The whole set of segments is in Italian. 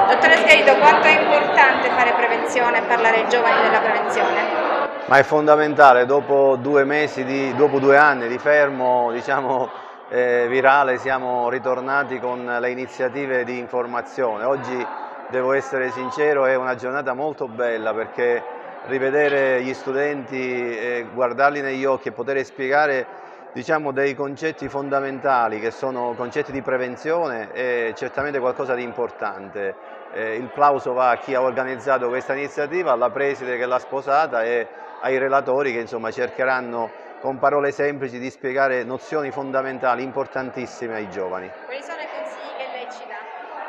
Dottoressa Garrido, quanto è importante fare prevenzione e parlare ai giovani della prevenzione? Ma è fondamentale, dopo 2 anni di fermo, diciamo, virale, siamo ritornati con le iniziative di informazione. Oggi, devo essere sincero, è una giornata molto bella perché rivedere gli studenti, guardarli negli occhi e poter spiegare, diciamo, dei concetti fondamentali che sono concetti di prevenzione è certamente qualcosa di importante. Il plauso va a chi ha organizzato questa iniziativa, alla preside che l'ha sposata e ai relatori che insomma cercheranno con parole semplici di spiegare nozioni fondamentali importantissime ai giovani. Quali sono i consigli che lei ci dà?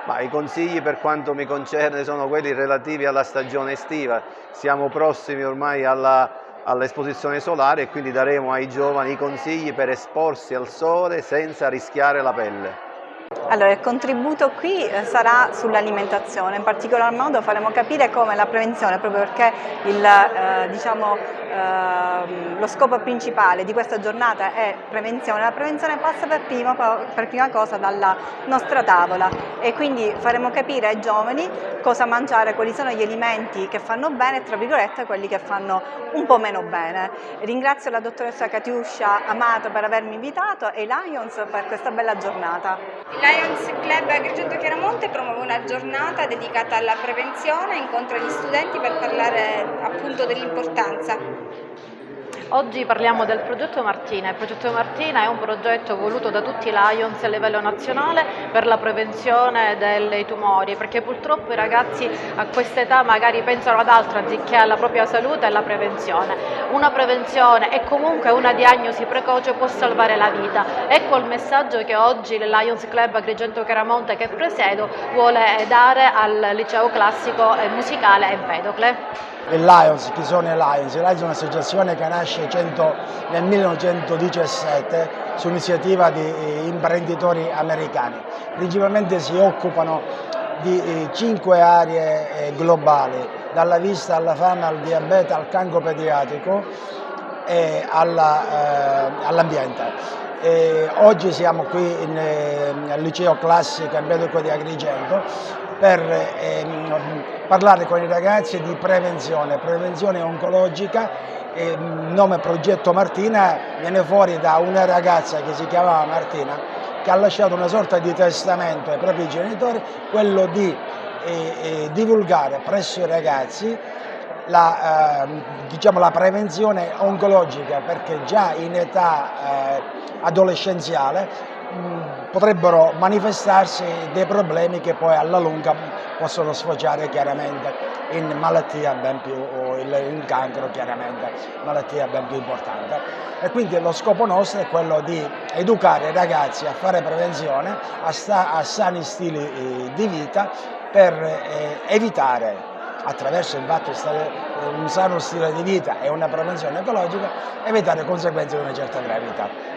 Ma i consigli per quanto mi concerne sono quelli relativi alla stagione estiva, siamo prossimi ormai all'esposizione solare e quindi daremo ai giovani i consigli per esporsi al sole senza rischiare la pelle. Allora, il contributo qui sarà sull'alimentazione, in particolar modo faremo capire come la prevenzione, proprio perché lo scopo principale di questa giornata è prevenzione. La prevenzione passa per prima cosa dalla nostra tavola e quindi faremo capire ai giovani cosa mangiare, quali sono gli alimenti che fanno bene e tra virgolette quelli che fanno un po' meno bene. Ringrazio la dottoressa Katiuscia Amato per avermi invitato e i Lions per questa bella giornata. Il Lions Club Agrigento Chiaramonte promuove una giornata dedicata alla prevenzione, incontra gli studenti per parlare appunto dell'importanza. Oggi parliamo del progetto Martina. Il progetto Martina è un progetto voluto da tutti i Lions a livello nazionale per la prevenzione dei tumori, perché purtroppo i ragazzi a questa età magari pensano ad altro anziché alla propria salute e alla prevenzione. Una prevenzione e comunque una diagnosi precoce può salvare la vita. Ecco il messaggio che oggi il Lions Club Agrigento Chiaramonte, che presiedo, vuole dare al liceo classico musicale Empedocle. Il Lions, chi sono i Lions? I Lions è un'associazione che nasce nel 1917 su iniziativa di imprenditori americani. Principalmente si occupano di 5 aree globali, dalla vista alla fame, al diabete, al cancro pediatrico e all'ambiente. Oggi siamo qui al liceo classico Empedocle di Agrigento per parlare con i ragazzi di prevenzione oncologica. Il nome Progetto Martina viene fuori da una ragazza che si chiamava Martina, che ha lasciato una sorta di testamento ai propri genitori, quello di divulgare presso i ragazzi la prevenzione oncologica, perché già in età adolescenziale potrebbero manifestarsi dei problemi che poi alla lunga possono sfociare chiaramente in malattia in cancro, chiaramente, malattia ben più importante. E quindi lo scopo nostro è quello di educare i ragazzi a fare prevenzione, a sani stili di vita, per evitare, attraverso infatti un sano stile di vita e una prevenzione ecologica, evitare conseguenze di una certa gravità.